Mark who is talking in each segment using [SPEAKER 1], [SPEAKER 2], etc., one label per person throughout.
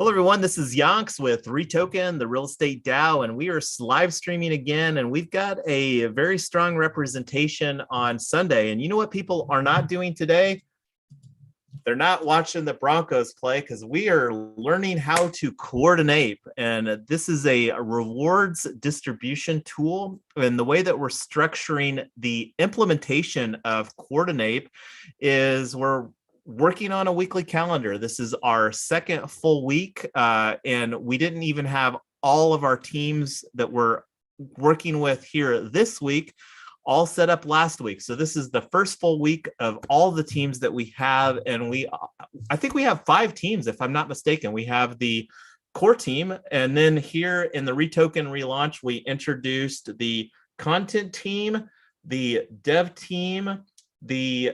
[SPEAKER 1] Hello, everyone. This is Yonks with REtoken, the real estate DAO, and we are live streaming again. And we've got a very strong representation on Sunday. And you know what people are not doing today? They're not watching the Broncos play because we are learning how to coordinate. And this is a rewards distribution tool. And the way that we're structuring the implementation of Coordinape is we're working on a weekly calendar. This is our second full week, and we didn't even have all of our teams that we're working with here this week all set up last week. So this is the first full week of all the teams that we have, and I think we have 5 teams, if I'm not mistaken. We have the core team, and then here in the REtoken relaunch, we introduced the content team, the dev team, the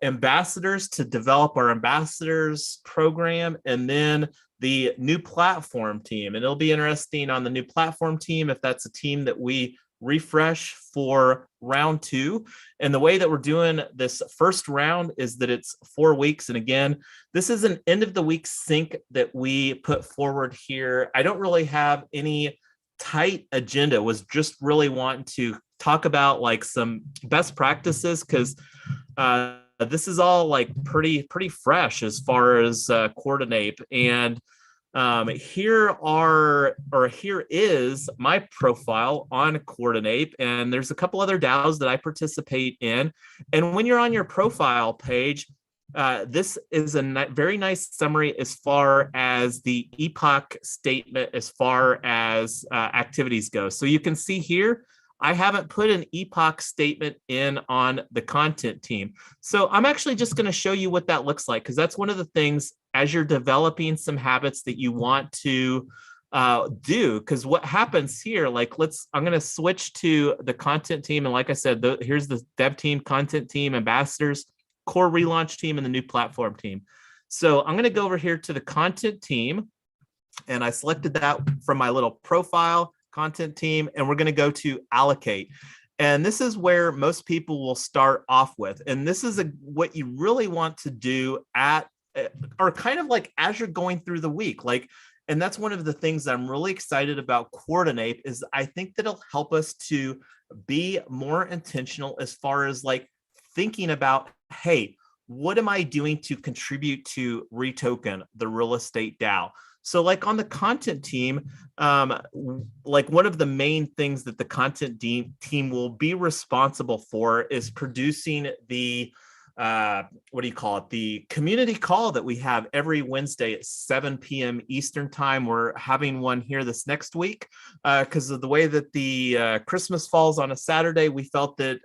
[SPEAKER 1] ambassadors to develop our ambassadors program, and then the new platform team. And it'll be interesting on the new platform team if that's a team that we refresh for round 2. And the way that we're doing this first round is that it's 4 weeks. And again, this is an end of the week sync that we put forward here. I don't really have any tight agenda, was just really wanting to talk about like some best practices, because this is all like pretty fresh as far as Coordinape. And here is my profile on Coordinape, and there's a couple other DAOs that I participate in. And when you're on your profile page, this is a very nice summary as far as the epoch statement as far as activities go. So you can see here, I haven't put an epoch statement in on the content team. So I'm actually just going to show you what that looks like, because that's one of the things as you're developing some habits that you want to do. Because what happens here, like I'm going to switch to the content team. And like I said, here's the dev team, content team, ambassadors, core relaunch team, and the new platform team. So I'm going to go over here to the content team, and I selected that from my little profile content team, and we're going to go to allocate. And this is where most people will start off with. And this is what you really want to do or kind of like as you're going through the week. And that's one of the things I'm really excited about Coordinape, is I think that it'll help us to be more intentional as far as like thinking about, hey, what am I doing to contribute to REtoken, the real estate DAO? So like on the content team, like one of the main things that the content team will be responsible for is producing the, the community call that we have every Wednesday at 7 p.m. Eastern time. We're having one here this next week because of the way that the Christmas falls on a Saturday. We felt that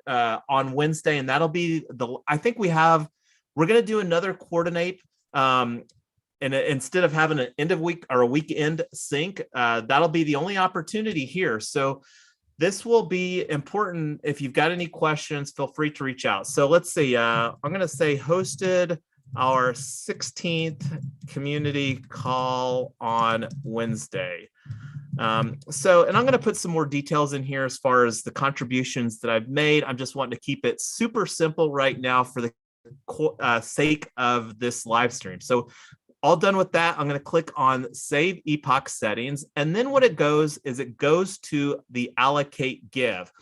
[SPEAKER 1] on Wednesday, and that'll be I think we're going to do another Coordinape. And instead of having an end of week or a weekend sync, that'll be the only opportunity here. So this will be important. If you've got any questions, feel free to reach out. So let's see, I'm going to say hosted our 16th community call on Wednesday. And I'm going to put some more details in here as far as the contributions that I've made. I'm just wanting to keep it super simple right now for the sake of this live stream. So all done with that, I'm going to click on Save Epoch Settings. And then what it goes to the Allocate Give.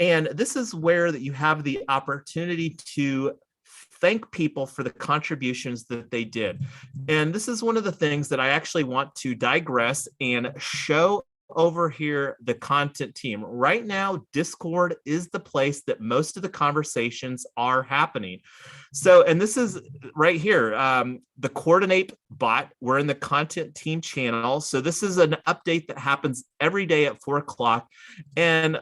[SPEAKER 1] And this is where that you have the opportunity to thank people for the contributions that they did. And this is one of the things that I actually want to digress and show over here the content team. Right now, Discord is the place that most of the conversations are happening. So, and this is right here, the Coordinape bot. We're in the content team channel. So this is an update that happens every day at 4 o'clock. And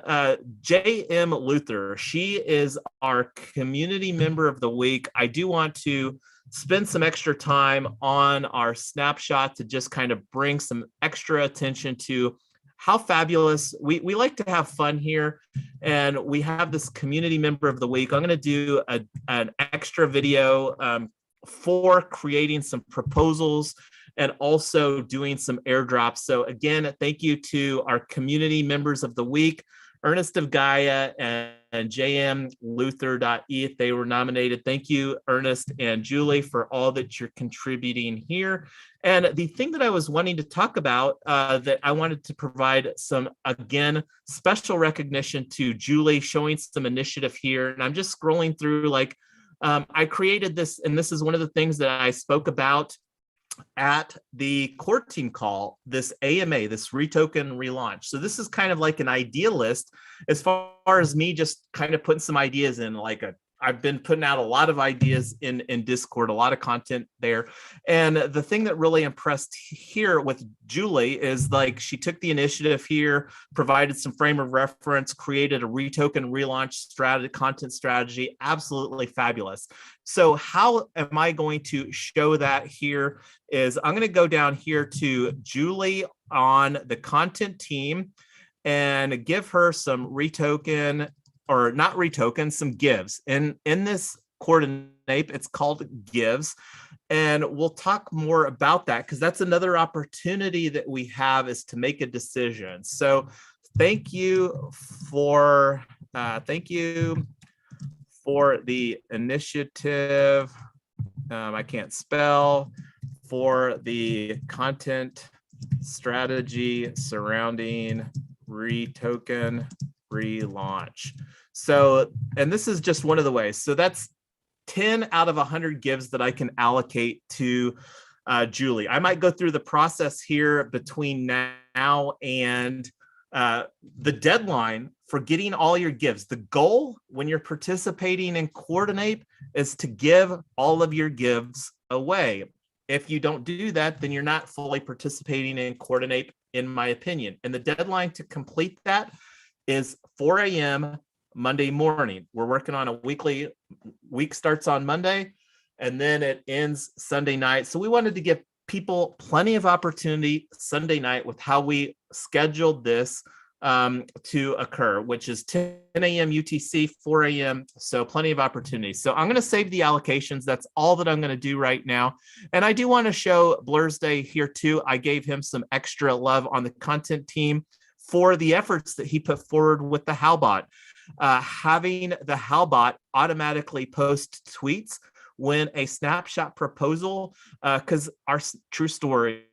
[SPEAKER 1] J.M. Luther, she is our community member of the week. I do want to spend some extra time on our snapshot to just kind of bring some extra attention to how fabulous. We like to have fun here, and we have this community member of the week. I'm going to do an extra video for creating some proposals and also doing some airdrops. So again, thank you to our community members of the week, Ernest of Gaia and jmluther.eth. They were nominated. Thank you, Ernest and Julie, for all that you're contributing here. And the thing that I was wanting to talk about that I wanted to provide some, again, special recognition to Julie, showing some initiative here. And I'm just scrolling through, like, I created this, and this is one of the things that I spoke about at the core team call, this AMA, this REtoken relaunch. So this is kind of like an idea list as far as me just kind of putting some ideas in, like I've been putting out a lot of ideas in Discord, a lot of content there. And the thing that really impressed here with Julie is, like, she took the initiative here, provided some frame of reference, created a REtoken relaunch strategy, content strategy, absolutely fabulous. So how am I going to show that here is I'm going to go down here to Julie on the content team and give her some REtoken, or not REtoken, some gives. And in this Coordinape, it's called gives. And we'll talk more about that, because that's another opportunity that we have, is to make a decision. So thank you for the initiative. I can't spell, for the content strategy surrounding REtoken relaunch. So, and this is just one of the ways. So that's 10 out of 100 gives that I can allocate to Julie. I might go through the process here between now and the deadline for getting all your gives. The goal when you're participating in Coordinape is to give all of your gives away. If you don't do that, then you're not fully participating in Coordinape, in my opinion. And the deadline to complete that is 4 a.m. Monday morning. We're working on a week starts on Monday, and then it ends Sunday night. So we wanted to give people plenty of opportunity Sunday night with how we scheduled this to occur, which is 10 a.m. UTC, 4 a.m. So plenty of opportunities. So I'm going to save the allocations. That's all that I'm going to do right now. And I do want to show Blur's Day here too. I gave him some extra love on the content team for the efforts that he put forward with the HowBot. Having the HowBot automatically post tweets when a snapshot proposal, because our true story,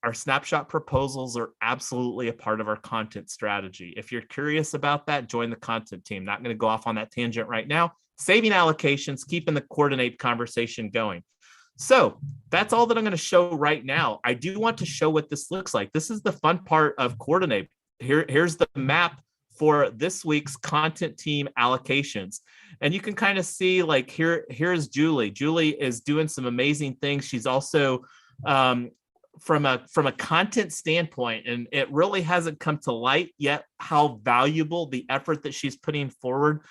[SPEAKER 1] our snapshot proposals are absolutely a part of our content strategy. If you're curious about that, join the content team. Not going to go off on that tangent right now. Saving allocations, keeping the Coordinape conversation going. So that's all that I'm going to show right now. I do want to show what this looks like. This is the fun part of Coordinape. Here's the map for this week's content team allocations. And you can kind of see, like, here's Julie. Julie is doing some amazing things. She's also from a content standpoint, and it really hasn't come to light yet how valuable the effort that she's putting forward,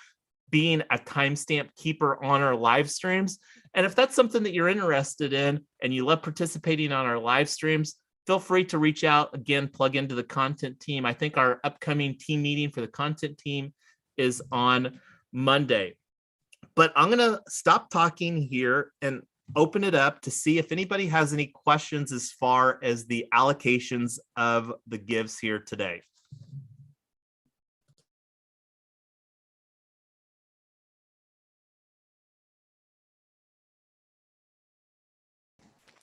[SPEAKER 1] being a timestamp keeper on our live streams. And if that's something that you're interested in and you love participating on our live streams, feel free to reach out. Again, plug into the content team. I think our upcoming team meeting for the content team is on Monday. But I'm going to stop talking here and open it up to see if anybody has any questions as far as the allocations of the gives here today.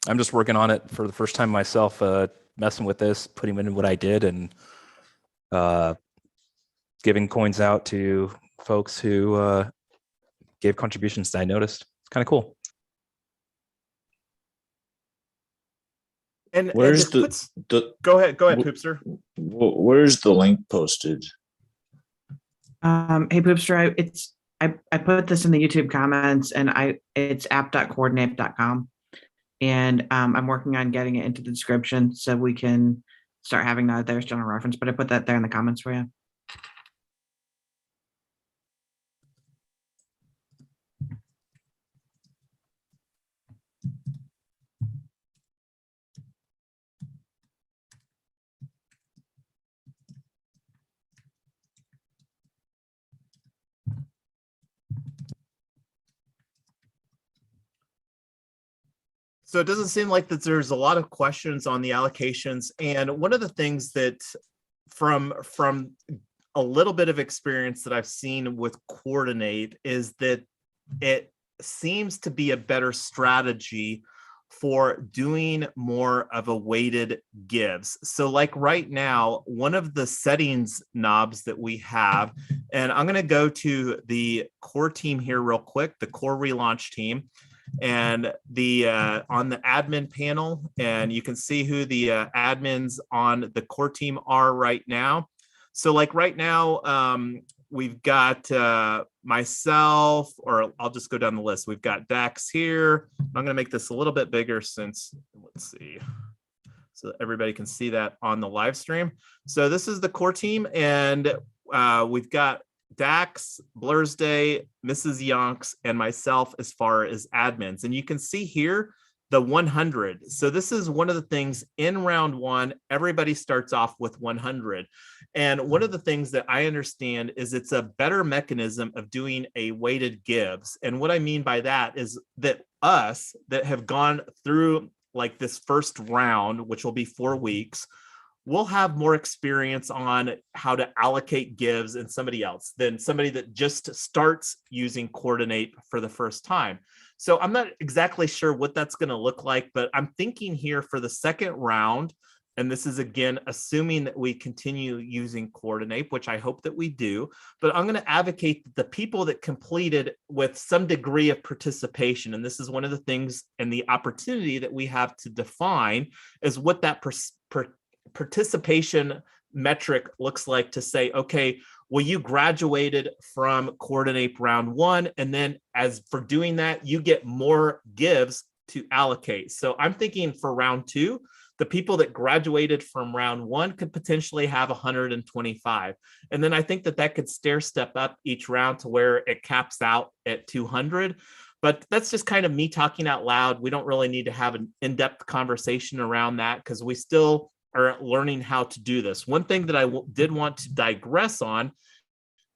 [SPEAKER 2] I'm just working on it for the first time myself, messing with this, putting in what I did, and giving coins out to folks who gave contributions that I noticed. It's kind of cool.
[SPEAKER 1] And
[SPEAKER 3] where's
[SPEAKER 1] go ahead, Poopster.
[SPEAKER 3] Where's the link posted?
[SPEAKER 4] Hey Poopster, I put this in the YouTube comments, and it's app.coordinape.com, and I'm working on getting it into the description so we can start having that there as general reference. But I put that there in the comments for you.
[SPEAKER 1] So it doesn't seem like that there's a lot of questions on the allocations. And one of the things that from a little bit of experience that I've seen with Coordinape is that it seems to be a better strategy for doing more of a weighted gives. So like right now, one of the settings knobs that we have, and I'm going to go to the core team here real quick, the core relaunch team, and the on the admin panel, and you can see who the admins on the core team are right now. So like right now, we've got myself, or I'll just go down the list. We've got Dax here. I'm going to make this a little bit bigger since, let's see, so everybody can see that on the live stream. So this is the core team, and we've got Dax, Blursday, Mrs. Yonks, and myself as far as admins. And you can see here the 100. So this is one of the things in round one, everybody starts off with 100. And one of the things that I understand is it's a better mechanism of doing a weighted gives. And what I mean by that is that us that have gone through like this first round, which will be 4 weeks, we'll have more experience on how to allocate gives than somebody else, than somebody that just starts using Coordinape for the first time. So I'm not exactly sure what that's going to look like, but I'm thinking here for the second round, and this is again assuming that we continue using Coordinape, which I hope that we do, but I'm going to advocate that the people that completed with some degree of participation, and this is one of the things and the opportunity that we have to define is what that participation metric looks like, to say, okay, well, you graduated from Coordinape round one, and then as for doing that, you get more gives to allocate. So I'm thinking for round two, the people that graduated from round one could potentially have 125. And then I think that that could stair step up each round to where it caps out at 200. But that's just kind of me talking out loud. We don't really need to have an in-depth conversation around that because we still are learning how to do this. One thing that I did want to digress on,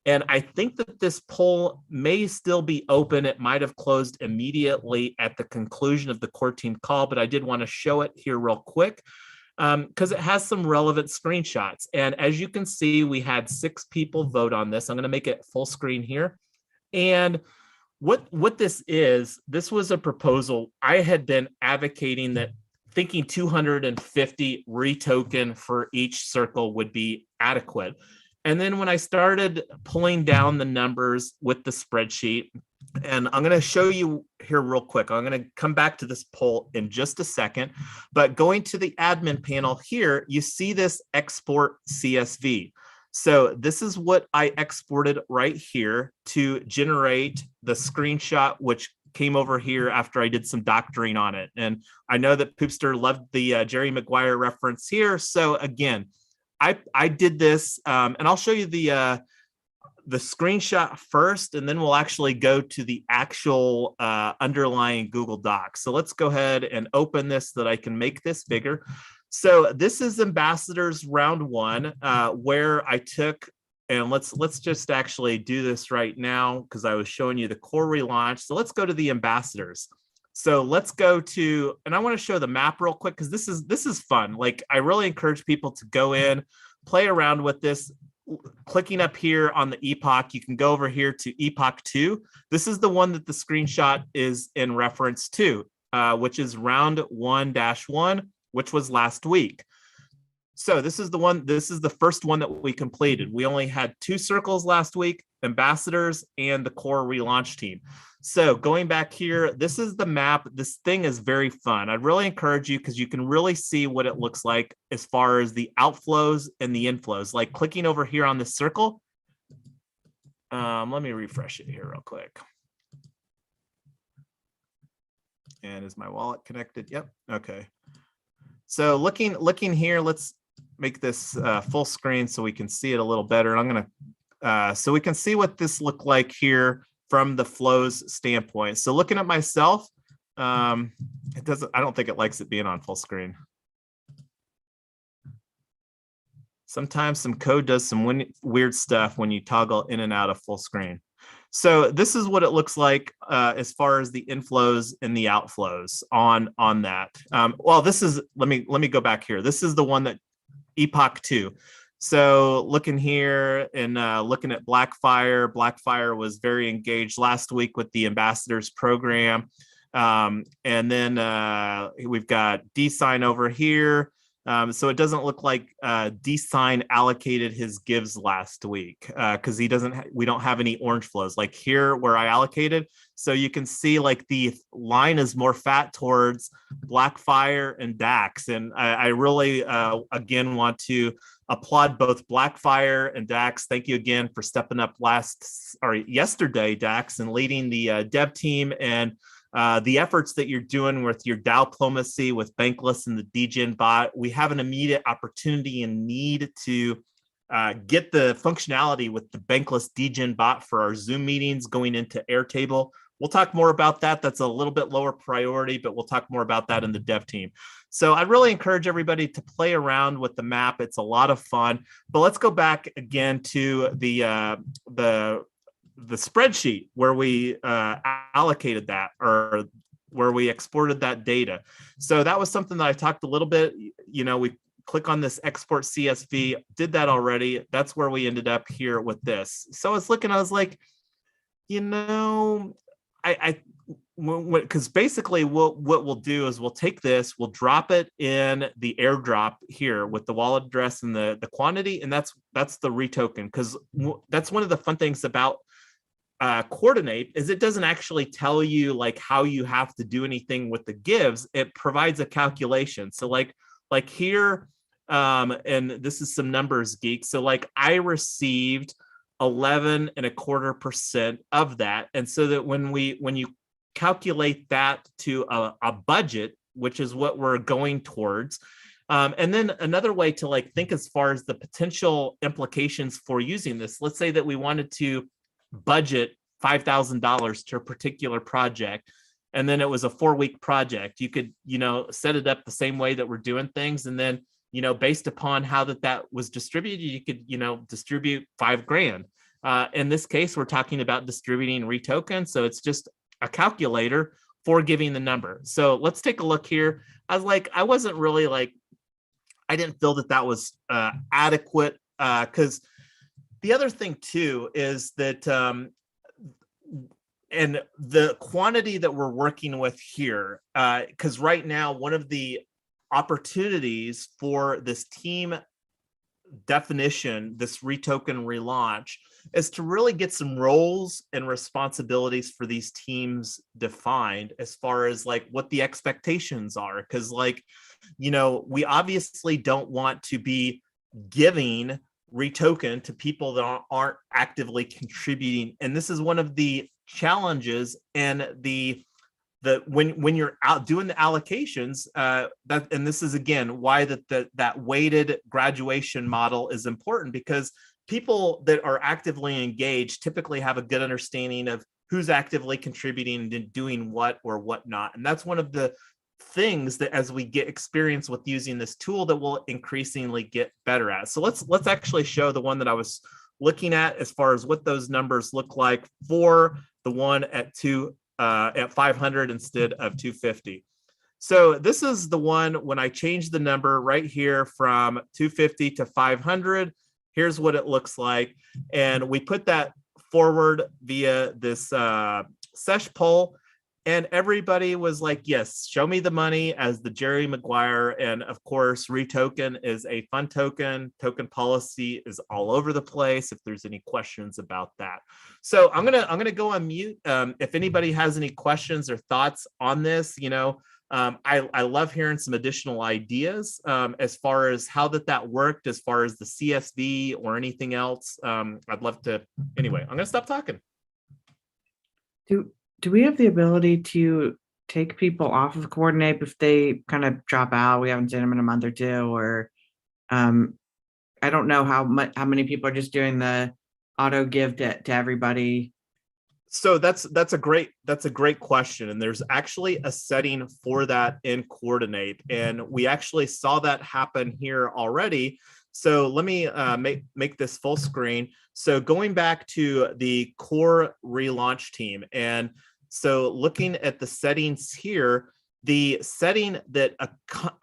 [SPEAKER 1] and I think that this poll may still be open. It might have closed immediately at the conclusion of the core team call, but I did want to show it here real quick because it has some relevant screenshots. And as you can see, we had 6 people vote on this. I'm going to make it full screen here. And what this is, this was a proposal. I had been advocating that thinking 250 retoken for each circle would be adequate. And then when I started pulling down the numbers with the spreadsheet, and I'm going to show you here real quick, I'm going to come back to this poll in just a second, but going to the admin panel here, you see this export CSV. So this is what I exported right here to generate the screenshot, which came over here after I did some doctoring on it. And I know that Poopster loved the Jerry Maguire reference here. So again, I did this, and I'll show you the screenshot first, and then we'll actually go to the actual underlying Google Docs. So let's go ahead and open this so that I can make this bigger. So this is Ambassadors round one, where I took, and let's just actually do this right now because I was showing you the core relaunch. So let's go to the ambassadors. So let's go to, and I want to show the map real quick because this is fun. Like I really encourage people to go in, play around with this. Clicking up here on the epoch, you can go over here to epoch 2. This is the one that the screenshot is in reference to, which is round 1-1, which was last week. So this is the one, this is the first one that we completed. We only had 2 circles last week, ambassadors and the core relaunch team. So going back here, this is the map. This thing is very fun. I'd really encourage you because you can really see what it looks like as far as the outflows and the inflows. Like clicking over here on this circle. Let me refresh it here real quick. And is my wallet connected? Yep. Okay. So looking here, let's make this full screen so we can see it a little better. I'm going to, so we can see what this looked like here from the flows standpoint. So looking at myself, it doesn't, I don't think it likes it being on full screen. Sometimes some code does some weird stuff when you toggle in and out of full screen. So this is what it looks like as far as the inflows and the outflows on that. Well, this is, let me go back here. This is the one that epoch 2. So looking here and looking at Blackfire was very engaged last week with the ambassadors program. And then we've got DSign over here. So it doesn't look like DSign allocated his gives last week because we don't have any orange flows like here where I allocated. So you can see like the line is more fat towards Blackfire and DAX. And I really, again, want to applaud both Blackfire and DAX. Thank you again for stepping up yesterday, DAX, and leading the dev team and the efforts that you're doing with your DAO diplomacy with Bankless and the DGen bot. We have an immediate opportunity and need to get the functionality with the Bankless DGen bot for our Zoom meetings going into Airtable. We'll talk more about that. That's a little bit lower priority, but we'll talk more about that in the dev team. So I'd really encourage everybody to play around with the map. It's a lot of fun. But let's go back again to the spreadsheet where we allocated that, or where we exported that data. So that was something that I talked a little bit, we click on this export CSV, did that already. That's where we ended up here with this. So I was looking, I was like, because basically what we'll do is we'll take this, we'll drop it in the airdrop here with the wallet address and the quantity, and that's the REtoken, because that's one of the fun things about Coordinape is it doesn't actually tell you like how you have to do anything with the gives. It provides a calculation. So like here, and this is some numbers geek. So like I received 11.25% of that, and so that when you calculate that to a budget, which is what we're going towards. And then another way to like think as far as the potential implications for using this. Let's say that we wanted to budget $5,000 to a particular project, and then it was a 4-week project. You could, set it up the same way that we're doing things, and then, based upon how that was distributed, you could, distribute $5,000. In this case, we're talking about distributing REtoken, so it's just a calculator for giving the number. So let's take a look here. I was like, I wasn't really like, I didn't feel that was adequate, because the other thing too is that, and the quantity that we're working with here, because right now, one of the opportunities for this team definition, this REtoken relaunch, is to really get some roles and responsibilities for these teams defined as far as like what the expectations are. Because we obviously don't want to be giving REtoken to people that aren't actively contributing. And this is one of the challenges and when you're out doing the allocations, and this is again why that weighted graduation model is important, because people that are actively engaged typically have a good understanding of who's actively contributing and doing what or what not. And that's one of the things that as we get experience with using this tool that we'll increasingly get better at. So let's actually show the one that I was looking at as far as what those numbers look like for the one at 500 instead of 250. So this is the one when I changed the number right here from 250 to 500. Here's what it looks like. And we put that forward via this sesh poll. And everybody was like, yes, show me the money as the Jerry Maguire. And of course, REtoken is a fun token. Token policy is all over the place if there's any questions about that. So I'm gonna go on mute. If anybody has any questions or thoughts on this, I love hearing some additional ideas as far as how that worked, as far as the CSV or anything else. I'd love to. Anyway, I'm gonna stop talking.
[SPEAKER 4] Do we have the ability to take people off of Coordinape if they kind of drop out? We haven't seen them in a month or two, or I don't know how many people are just doing the auto give to everybody.
[SPEAKER 1] So that's a great question, and there's actually a setting for that in Coordinape, and we actually saw that happen here already. So let me make this full screen. So going back to the core relaunch team, and so looking at the settings here, the setting that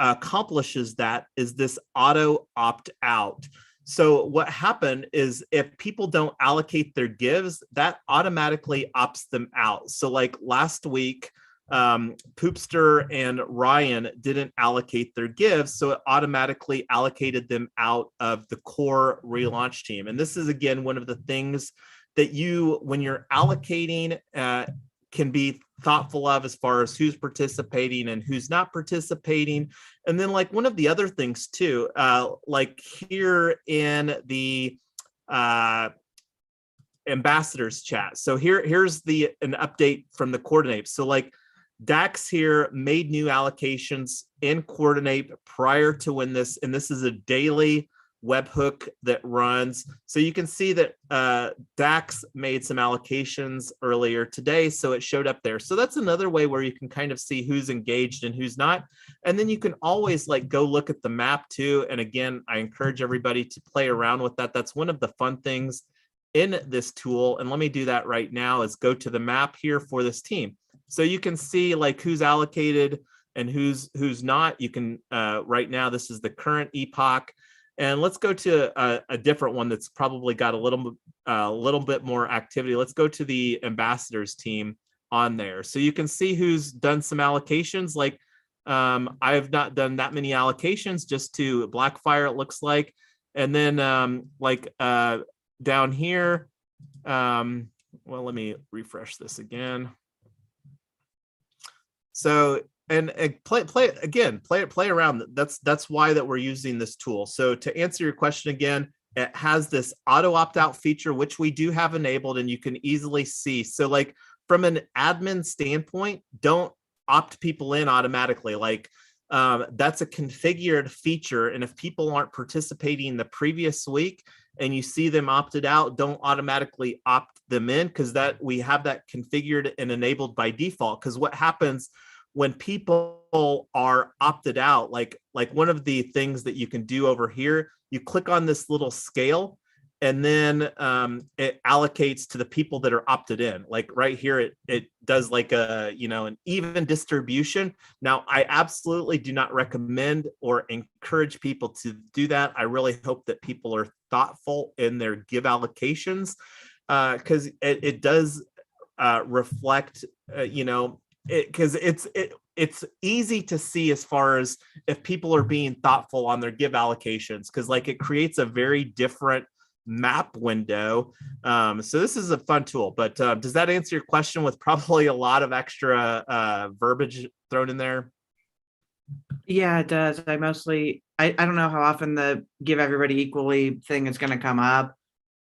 [SPEAKER 1] accomplishes that is this auto opt out. So what happened is if people don't allocate their gives, that automatically opts them out. So like last week, Poopster and Ryan didn't allocate their gives, so it automatically allocated them out of the core relaunch team. And this is, again, one of the things that you, when you're allocating, can be thoughtful of as far as who's participating and who's not participating. And then like one of the other things too, like here in the ambassadors chat. So here's an update from the Coordinape. So like Dax here made new allocations in Coordinape prior to when this, and this is a daily webhook that runs. So you can see that Dax made some allocations earlier today, so it showed up there. So that's another way where you can kind of see who's engaged and who's not. And then you can always like go look at the map too. And again, I encourage everybody to play around with that. That's one of the fun things in this tool. And let me do that right now, is go to the map here for this team. So you can see like who's allocated and who's not. You can right now, this is the current epoch. And let's go to a different one that's probably got a little bit more activity. Let's go to the ambassadors team on there. So you can see who's done some allocations. Like I have not done that many allocations, just to Blackfire, it looks like. And then down here, well, let me refresh this again. So and play around. That's why that we're using this tool. So to answer your question again, it has this auto opt-out feature, which we do have enabled, and you can easily see. So like from an admin standpoint, don't opt people in automatically. Like that's a configured feature, and if people aren't participating the previous week and you see them opted out, don't automatically opt them in, because that we have that configured and enabled by default. Because what happens when people are opted out, like one of the things that you can do over here, you click on this little scale, and then it allocates to the people that are opted in. Like right here, it does like a, an even distribution. Now, I absolutely do not recommend or encourage people to do that. I really hope that people are thoughtful in their give allocations, because it does reflect, because it's easy to see as far as if people are being thoughtful on their give allocations, because like it creates a very different map window. So this is a fun tool. But does that answer your question with probably a lot of extra verbiage thrown in there?
[SPEAKER 4] Yeah, it does. I don't know how often the give everybody equally thing is going to come up,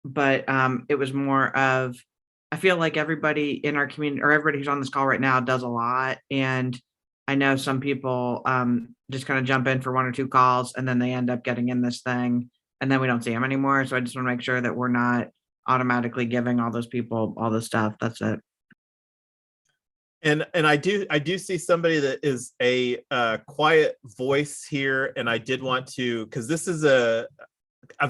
[SPEAKER 4] but it was more of, I feel like everybody in our community, or everybody who's on this call right now, does a lot. And I know some people just kind of jump in for one or two calls, and then they end up getting in this thing, and then we don't see them anymore. So I just want to make sure that we're not automatically giving all those people all this stuff. That's it.
[SPEAKER 1] And I do see somebody that is a quiet voice here, and I did want to, because this is a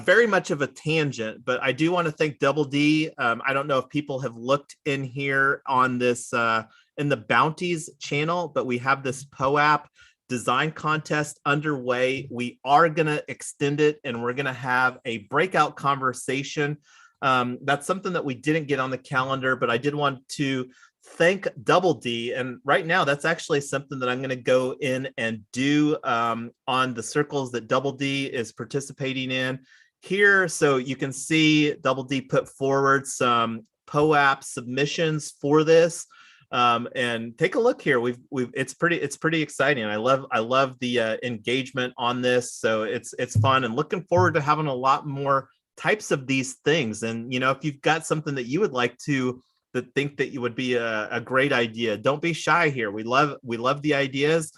[SPEAKER 1] very much of a tangent, but I do want to thank Double D. I don't know if people have looked in here on this in the bounties channel, but we have this POAP design contest underway. We are going to extend it, and we're going to have a breakout conversation. That's something that we didn't get on the calendar, but I did want to thank Double D. And right now, that's actually something that I'm going to go in and do on the circles that Double D is participating in here. So you can see Double D put forward some POAP submissions for this. And take a look here. It's pretty exciting. I love the engagement on this. So it's fun, and looking forward to having a lot more types of these things. And if you've got something that you would like to think that you would be a great idea, don't be shy here. We love the ideas.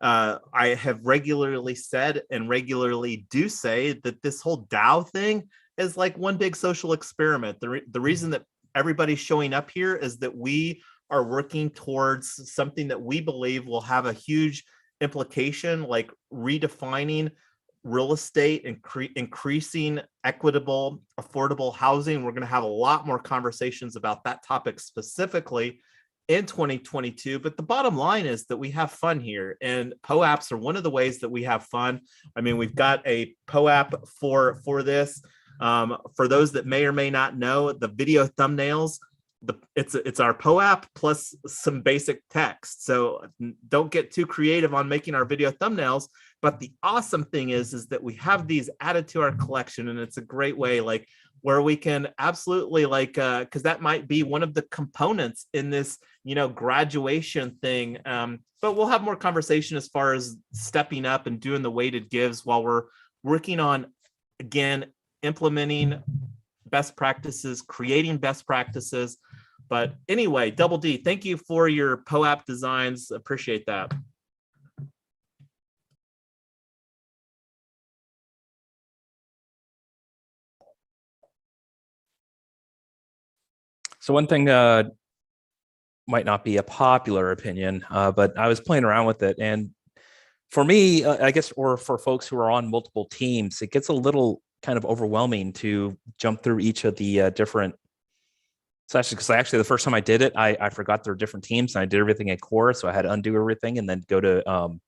[SPEAKER 1] I have regularly said and regularly do say that this whole DAO thing is like one big social experiment. The reason that everybody's showing up here is that we are working towards something that we believe will have a huge implication, like redefining real estate and increasing equitable, affordable housing. We're going to have a lot more conversations about that topic specifically in 2022. But the bottom line is that we have fun here, and POAPs are one of the ways that we have fun. I mean, we've got a POAP for this. For those that may or may not know, the video thumbnails, it's our POAP plus some basic text. So don't get too creative on making our video thumbnails. But the awesome thing is that we have these added to our collection, and it's a great way, like, where we can absolutely, like, because that might be one of the components in this, graduation thing. But we'll have more conversation as far as stepping up and doing the weighted gives while we're working on, again, implementing best practices, creating best practices. But anyway, Double D, thank you for your POAP designs. Appreciate that.
[SPEAKER 2] So one thing might not be a popular opinion, but I was playing around with it. And for me, I guess, or for folks who are on multiple teams, it gets a little kind of overwhelming to jump through each of the different sessions. Because actually, the first time I did it, I forgot there were different teams, and I did everything at core. So I had to undo everything and then go to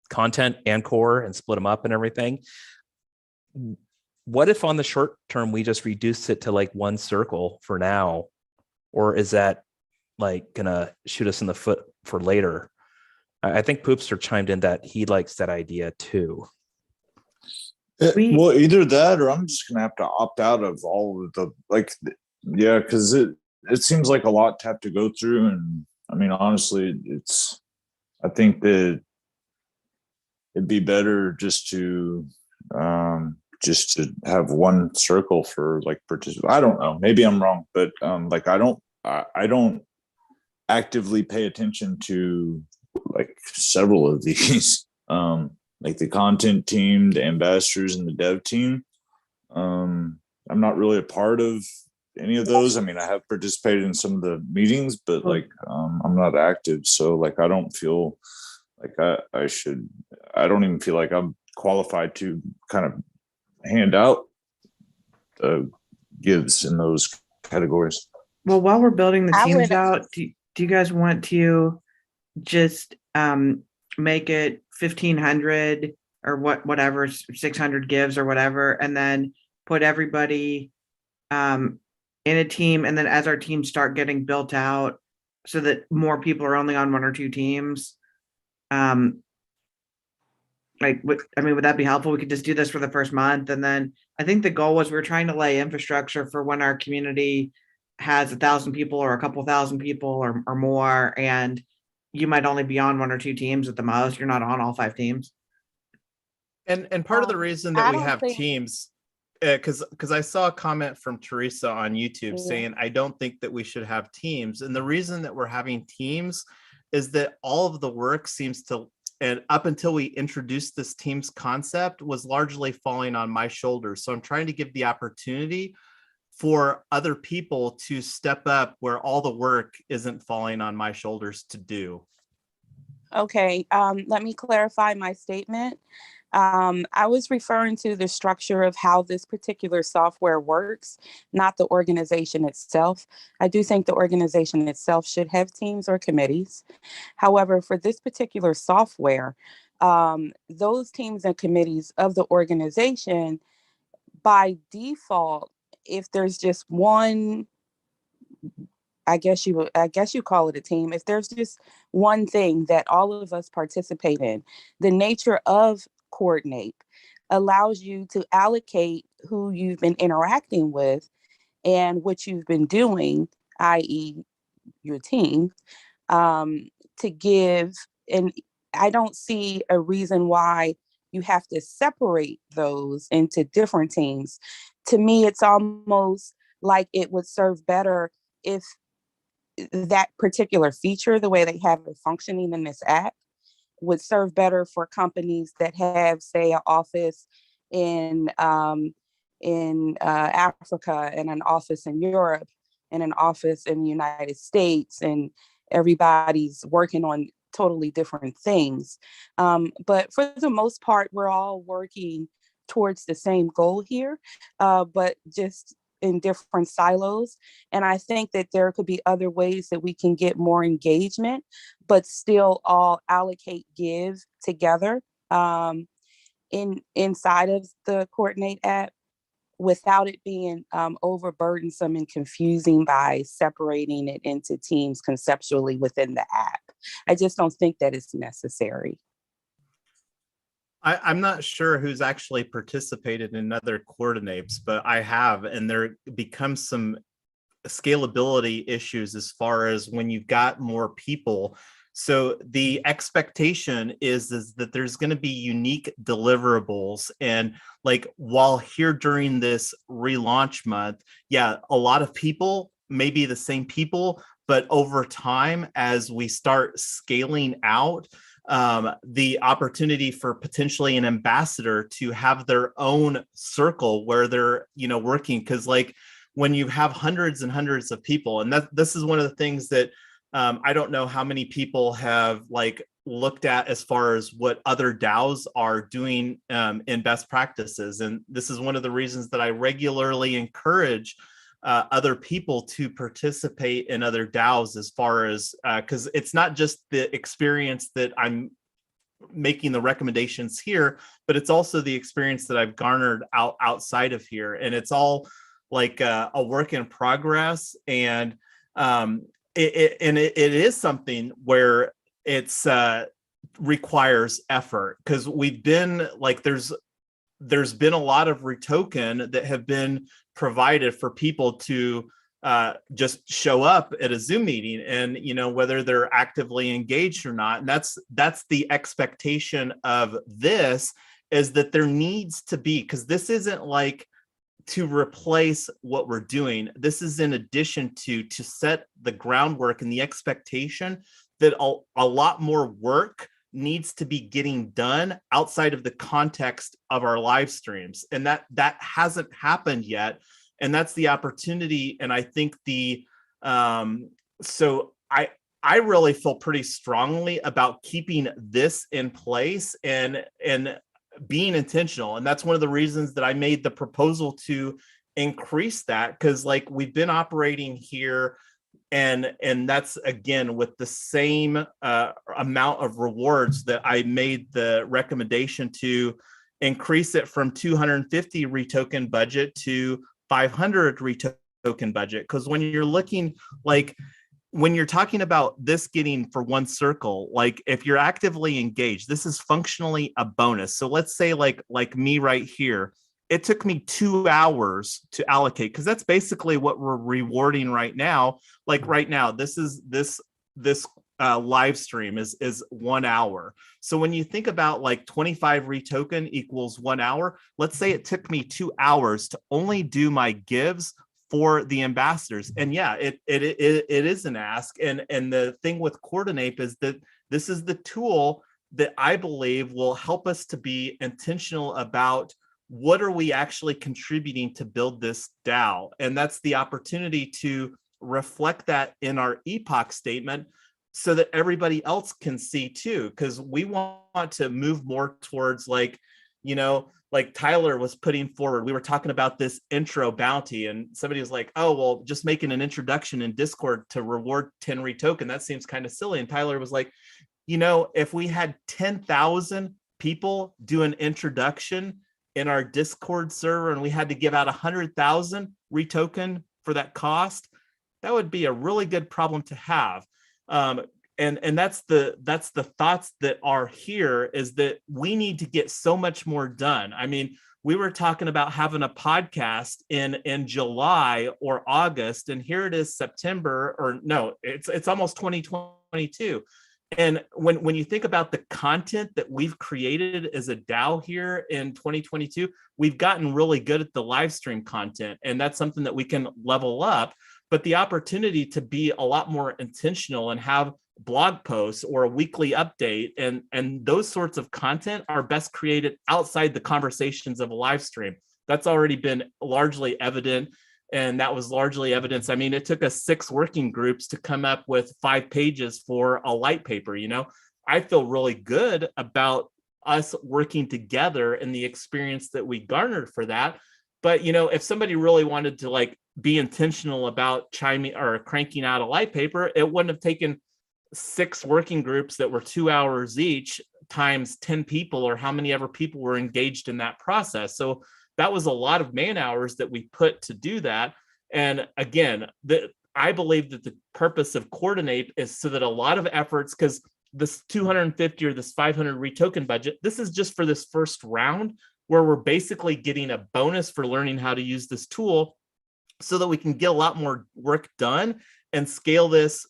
[SPEAKER 2] content and core and split them up and everything. What if on the short term, we just reduce it to like one circle for now? Or is that like gonna shoot us in the foot for later? I think Poopster chimed in that he likes that idea too.
[SPEAKER 3] Well, either that or I'm just gonna have to opt out of all of the, yeah, because it seems like a lot to have to go through. And I mean, honestly, I think that it'd be better just to have one circle for like participate. I don't know, maybe I'm wrong, but like I don't actively pay attention to like several of these, like the content team, the ambassadors, and the dev team. I'm not really a part of any of those. I mean, I have participated in some of the meetings, but like I'm not active, so like I don't feel like I should. I don't even feel like I'm qualified to kind of hand out gives in those categories.
[SPEAKER 4] Well, while we're building the teams out, do you guys want to just make it 1,500 or whatever, 600 gives or whatever, and then put everybody in a team, and then as our teams start getting built out so that more people are only on one or two teams, would that be helpful? We could just do this for the first month, and then I think the goal was we were trying to lay infrastructure for when our community has 1,000 people or a couple thousand people or more, and you might only be on one or two teams at the most. You're not on all 5 teams.
[SPEAKER 1] And part of the reason that we have teams, because I saw a comment from Teresa on YouTube saying, I don't think that we should have teams. And the reason that we're having teams is that all of the work seems to, and up until we introduced this teams concept, was largely falling on my shoulders. So I'm trying to give the opportunity for other people to step up where all the work isn't falling on my shoulders to do.
[SPEAKER 5] Okay, let me clarify my statement. I was referring to the structure of how this particular software works, not the organization itself. I do think the organization itself should have teams or committees. However, for this particular software, those teams and committees of the organization, by default, if there's just one, I guess you call it a team. If there's just one thing that all of us participate in, the nature of Coordinape allows you to allocate who you've been interacting with and what you've been doing, i.e. your team, to give. And I don't see a reason why you have to separate those into different teams. To me, it's almost like it would serve better if that particular feature, the way they have it functioning in this app, would serve better for companies that have, say, an office in Africa and an office in Europe and an office in the United States, and everybody's working on totally different things. But for the most part, we're all working towards the same goal here, but just in different silos. And I think that there could be other ways that we can get more engagement, but still all allocate give together inside of the Coordinape app, without it being overburdensome and confusing by separating it into teams conceptually within the app. I just don't think that it's necessary.
[SPEAKER 1] I'm not sure who's actually participated in other coordinates, but I have, and there becomes some scalability issues as far as when you've got more people. So the expectation is that there's going to be unique deliverables. And like, while here during this relaunch month, yeah, a lot of people may be the same people, but over time, as we start scaling out, the opportunity for potentially an ambassador to have their own circle where they're, working. Because like, when you have hundreds and hundreds of people, and this is one of the things that I don't know how many people have like looked at as far as what other DAOs are doing in best practices. And this is one of the reasons that I regularly encourage other people to participate in other DAOs, as far as, because it's not just the experience that I'm making the recommendations here, but it's also the experience that I've garnered outside of here. And it's all like a work in progress. And it is something where it's requires effort, because we've been like, there's been a lot of REtoken that have been provided for people to just show up at a Zoom meeting, and whether they're actively engaged or not. And that's the expectation of this, is that there needs to be, because this isn't like to replace what we're doing. This is in addition to set the groundwork and the expectation that a lot more work needs to be getting done outside of the context of our live streams. And that hasn't happened yet. And that's the opportunity. And I think so I really feel pretty strongly about keeping this in place and being intentional. And that's one of the reasons that I made the proposal to increase that, because like, we've been operating here, and that's again with the same amount of rewards that I made the recommendation to increase it from 250 REtoken budget to 500 REtoken budget. Because when you're looking, like, when you're talking about this getting for one circle, like if you're actively engaged, this is functionally a bonus. So let's say like me right here, it took me 2 hours to allocate, because that's basically what we're rewarding right now. Like right now, this live stream is 1 hour. So when you think about like 25 REtoken equals 1 hour, let's say it took me 2 hours to only do my gives for the ambassadors. And yeah, it is an ask. And the thing with Coordinape is that this is the tool that I believe will help us to be intentional about what are we actually contributing to build this DAO. And that's the opportunity to reflect that in our epoch statement, so that everybody else can see too, because we want to move more towards like, like Tyler was putting forward, we were talking about this intro bounty, and somebody was like, oh, well, just making an introduction in Discord to reward 10 REtoken, that seems kind of silly. And Tyler was like, if we had 10,000 people do an introduction in our Discord server, and we had to give out 100,000 REtoken for that cost, that would be a really good problem to have. And that's the thoughts that are here, is that we need to get so much more done. I mean, we were talking about having a podcast in July or August, and here it is September, or no, it's almost 2022. And when you think about the content that we've created as a DAO here in 2022, we've gotten really good at the live stream content, and that's something that we can level up. But the opportunity to be a lot more intentional and have blog posts or a weekly update and those sorts of content are best created outside the conversations of a live stream. That's already been largely evident. And that was largely evidence. I mean, it took us 6 working groups to come up with 5 pages for a light paper. I feel really good about us working together and the experience that we garnered for that. But, you know, if somebody really wanted to like be intentional about chiming or cranking out a light paper, it wouldn't have taken 6 working groups that were 2 hours each times 10 people, or how many ever people were engaged in that process. So that was a lot of man hours that we put to do that. And again, I believe that the purpose of Coordinape is so that a lot of efforts, because this 250 or this 500 REtoken budget, this is just for this first round, where we're basically getting a bonus for learning how to use this tool so that we can get a lot more work done and scale this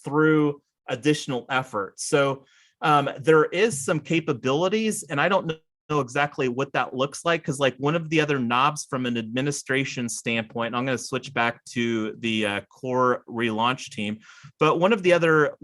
[SPEAKER 1] through additional effort. So there is some capabilities, and I don't know exactly what that looks like, because like one of the other knobs from an administration standpoint, I'm going to switch back to the core relaunch team, but one of the other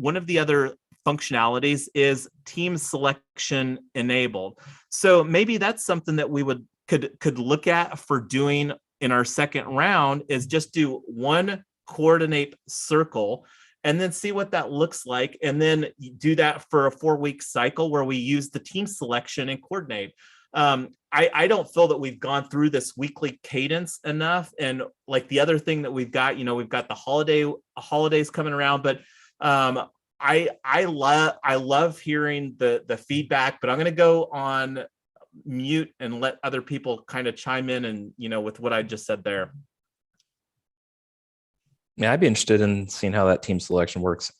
[SPEAKER 1] functionalities is team selection enabled. So maybe that's something that we could look at for doing in our second round, is just do one Coordinape circle and then see what that looks like, and then do that for a 4-week cycle where we use the team selection and Coordinape. I don't feel that we've gone through this weekly cadence enough. And like the other thing that we've got, you know, we've got the holidays coming around, but I love hearing the feedback, but I'm going to go on mute and let other people kind of chime in, and, you know, with what I just said there.
[SPEAKER 2] Yeah, I'd be interested in seeing how that team selection works.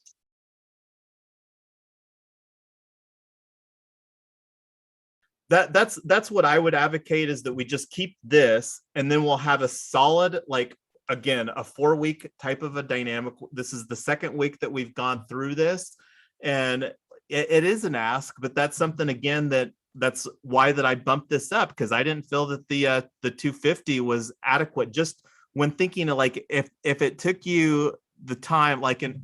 [SPEAKER 1] That's what I would advocate, is that we just keep this, and then we'll have a solid, like, again, a 4-week type of a dynamic. This is the second week that we've gone through this, and it is an ask, but that's something, again, that's why that I bumped this up, because I didn't feel that the 250 was adequate. Just when thinking of like, if it took you the time, like, and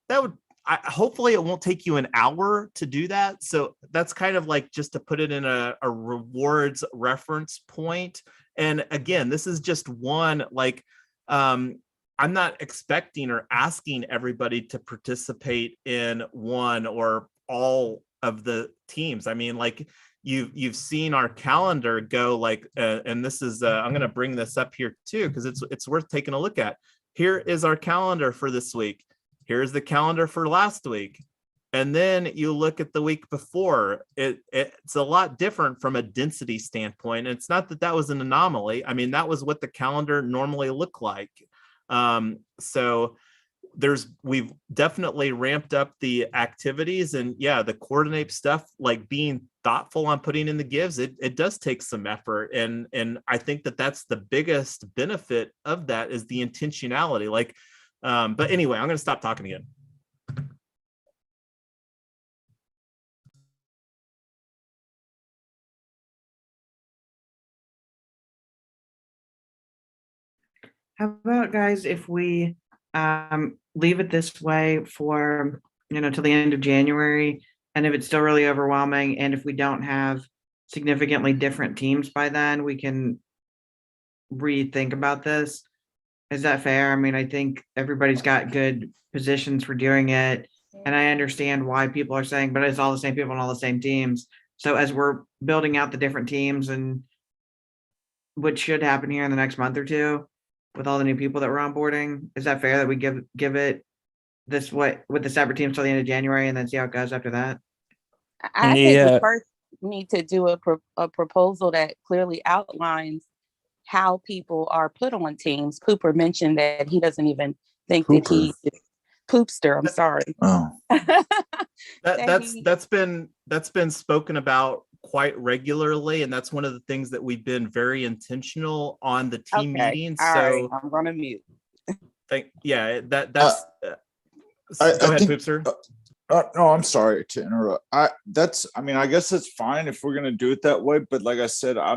[SPEAKER 1] that would, hopefully it won't take you an hour to do that. So that's kind of like just to put it in a rewards reference point. And again, this is just one, like, I'm not expecting or asking everybody to participate in one or all of the teams. I mean, like, you've seen our calendar go, like, and this is I'm going to bring this up here too, because it's worth taking a look at. Here is our calendar for this week. Here's the calendar for last week. And then you look at the week before. It's a lot different from a density standpoint. And it's not that was an anomaly. I mean, that was what the calendar normally looked like. So we've definitely ramped up the activities, and yeah, the Coordinape stuff, like being thoughtful on putting in the gives, it does take some effort. And I think that's the biggest benefit of that, is the intentionality. Like, but anyway, I'm going to stop talking again.
[SPEAKER 4] How about, guys, if we leave it this way for, you know, till the end of January, and if it's still really overwhelming, and if we don't have significantly different teams by then, we can rethink about this. Is that fair? I mean, I think everybody's got good positions for doing it, and I understand why people are saying, but it's all the same people and all the same teams. So as we're building out the different teams and what should happen here in the next month or two, with all the new people that we're onboarding, is that fair that we give it this way with the separate teams till the end of January, and then see how it goes after that?
[SPEAKER 5] I think we first need to do a proposal that clearly outlines how people are put on teams. Cooper mentioned that he doesn't even think that he is Poopster. I'm sorry.
[SPEAKER 3] Oh,
[SPEAKER 1] that's been spoken about quite regularly, and that's one of the things that we've been very intentional on the team meetings.
[SPEAKER 5] All
[SPEAKER 1] so
[SPEAKER 5] right, I'm gonna mute.
[SPEAKER 1] That's
[SPEAKER 3] I
[SPEAKER 1] go ahead,
[SPEAKER 3] think,
[SPEAKER 1] Poopster.
[SPEAKER 3] no, I'm sorry to interrupt. I mean, I guess it's fine if we're gonna do it that way, but like I said, I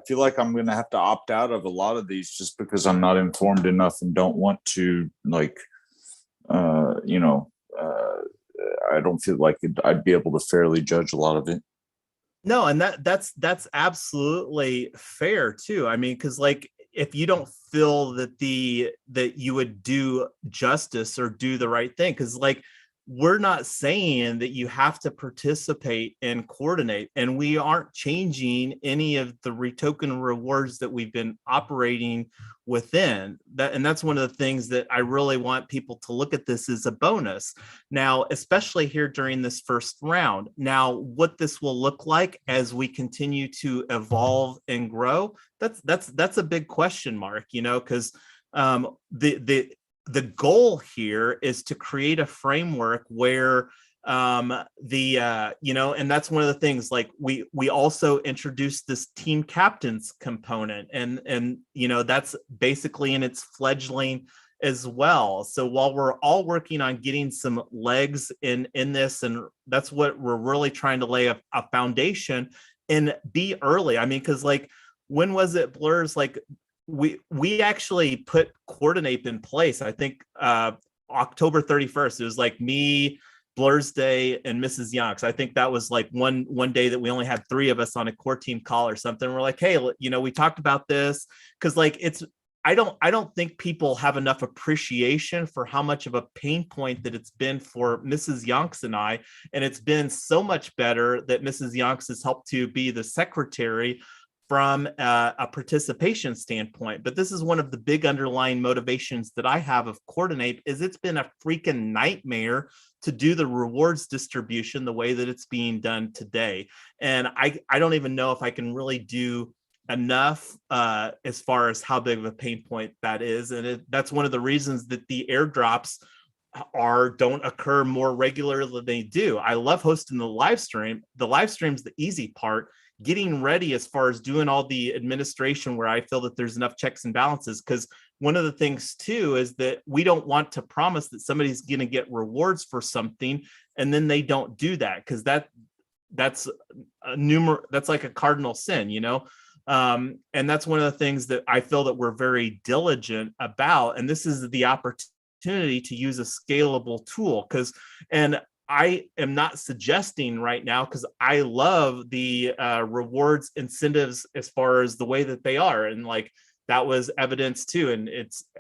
[SPEAKER 3] feel like I'm gonna have to opt out of a lot of these just because I'm not informed enough and don't want to, like, I don't feel like I'd be able to fairly judge a lot of it.
[SPEAKER 1] No, and that's absolutely fair too. I mean, because like, if you don't feel that you would do justice or do the right thing, because like, we're not saying that you have to participate in Coordinape, and we aren't changing any of the REtoken rewards that we've been operating within that. And that's one of the things that I really want people to look at this as a bonus. Now, especially here during this first round. Now, what this will look like as we continue to evolve and grow, that's a big question mark, you know, because the goal here is to create a framework where and that's one of the things, like we also introduced this team captains component, and you know, that's basically in its fledgling as well. So while we're all working on getting some legs in this, and that's what we're really trying to lay a foundation and be early. I mean, because like, when was it, Blurs? Like, we actually put Coordinape in place, I think October 31st. It was like me, Blur's Day, and Mrs. Yonks. I think that was like one day that we only had 3 of us on a core team call or something. We're like, hey, you know, we talked about this, because like I don't think people have enough appreciation for how much of a pain point that it's been for Mrs. Yonks and I. And it's been so much better that Mrs. Yonks has helped to be the secretary from a participation standpoint. But this is one of the big underlying motivations that I have of Coordinape, is it's been a freaking nightmare to do the rewards distribution the way that it's being done today. And I don't even know if I can really do enough as far as how big of a pain point that is. And that's one of the reasons that the airdrops don't occur more regularly than they do. I love hosting the live stream. The live stream's the easy part. Getting ready as far as doing all the administration where I feel that there's enough checks and balances, because one of the things too is that we don't want to promise that somebody's going to get rewards for something and then they don't do that, because that's like a cardinal sin, you know. And that's one of the things that I feel that we're very diligent about. And this is the opportunity to use a scalable tool, and I am not suggesting right now, because I love the rewards incentives as far as the way that they are. And like, that was evidence too. And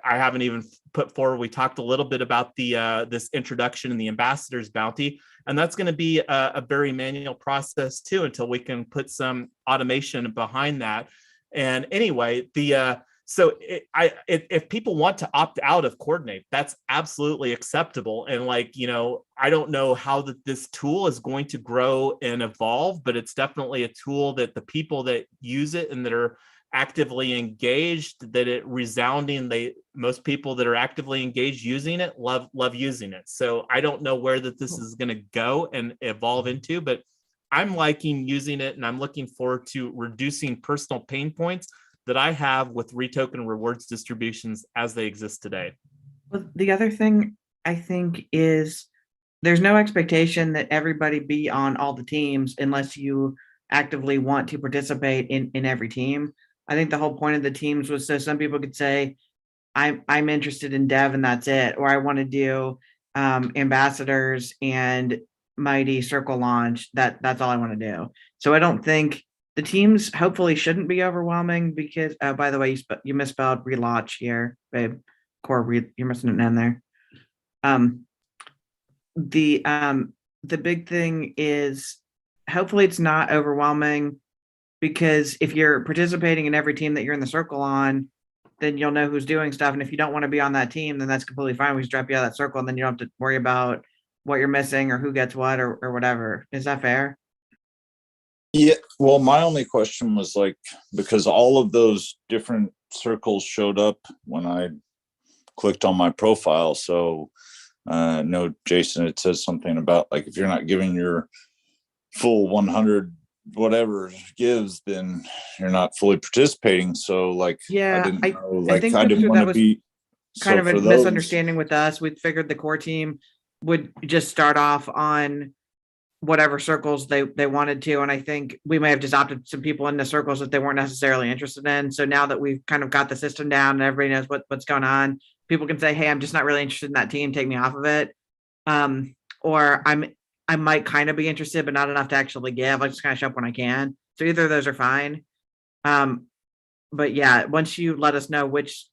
[SPEAKER 1] I haven't even put forward, we talked a little bit about this introduction and the ambassador's bounty. And that's going to be a very manual process too, until we can put some automation behind that. And anyway, so if people want to opt out of Coordinape, that's absolutely acceptable. And like, you know, I don't know how this tool is going to grow and evolve, but it's definitely a tool that the people that use it and that are actively engaged, that it resounding, most people that are actively engaged using it love using it. So I don't know where this is going to go and evolve into, but I'm liking using it, and I'm looking forward to reducing personal pain points that I have with REtoken rewards distributions as they exist today.
[SPEAKER 4] Well, the other thing I think is there's no expectation that everybody be on all the teams unless you actively want to participate in every team. I think the whole point of the teams was so some people could say, I'm interested in dev and that's it, or I want to do ambassadors and mighty circle launch. That's all I want to do. So I don't think the teams hopefully shouldn't be overwhelming, because by the way, you misspelled relaunch here, babe. You're missing an N there. The big thing is hopefully it's not overwhelming, because if you're participating in every team that you're in the circle on, then you'll know who's doing stuff. And if you don't want to be on that team, then that's completely fine. We just drop you out of that circle, and then you don't have to worry about what you're missing or who gets what or whatever. Is that fair?
[SPEAKER 3] Yeah, well, my only question was like, because all of those different circles showed up when I clicked on my profile. So no, Jason, it says something about like, if you're not giving your full 100 whatever gives, then you're not fully participating. So like,
[SPEAKER 4] Yeah,
[SPEAKER 3] I didn't know, like,
[SPEAKER 4] I think
[SPEAKER 3] I didn't want to be
[SPEAKER 4] kind of a
[SPEAKER 3] for those,
[SPEAKER 4] misunderstanding with us. We figured the core team would just start off on whatever circles they wanted to. And I think we may have just opted some people into circles that they weren't necessarily interested in. So now that we've kind of got the system down and everybody knows what's going on, people can say, hey, I'm just not really interested in that team, take me off of it. Or I might kind of be interested, but not enough to actually give. I just kind of show up when I can. So either of those are fine. But yeah, once you let us know which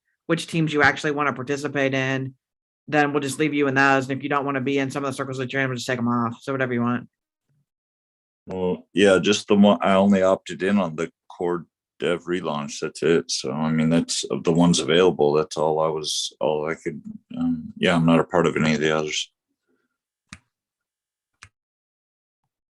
[SPEAKER 4] teams you actually want to participate in, then we'll just leave you in those. And if you don't want to be in some of the circles that you're in, we'll just take them off. So whatever you want.
[SPEAKER 3] Well, yeah, just the one I only opted in on the core dev relaunch. That's it. So I mean, that's of the ones available. That's all I could. Yeah, I'm not a part of any of the others.